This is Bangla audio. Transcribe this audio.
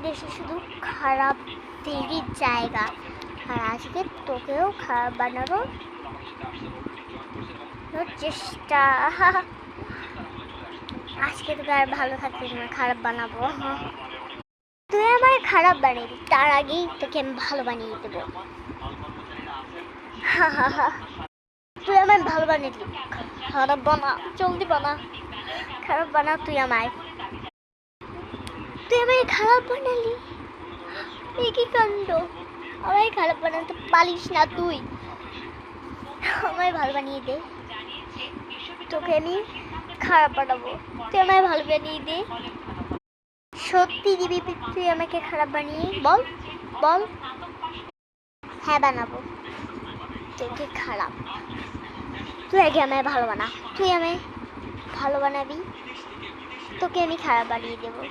দেশে শুধু খারাপদেরই জায়গা, আর আজকে তোকেও খারাপ বানানোর চেষ্টা। আজকে তোকে আর ভালো থাকতে না, খারাপ বানাবো। তুই আমার খারাপ বানিয়ে দিবি, তার আগেই তোকে আমি ভালো বানিয়ে দেবো। তুই আমার ভালো বানিয়ে দিবি, খারাপ বানা, জলদি বানা, খারাপ বানা। তুই আমায় খারাপ বানালি, এ কি কাণ্ড! আমায় খারাপ বানাতে পারিস না তুই, আমায় ভালো বানিয়ে দে। তোকে আমি খারাপ বানাবো, তুই আমায় ভালো বানিয়ে দে। সত্যি দিবি তুই আমাকে খারাপ বানিয়ে? বল বল। হ্যাঁ বানাবো তোকে খারাপ। তুই আগে আমায় ভালো বানা, তুই আমায় ভালো বানাবি, তোকে আমি খারাপ বানিয়ে দেবো।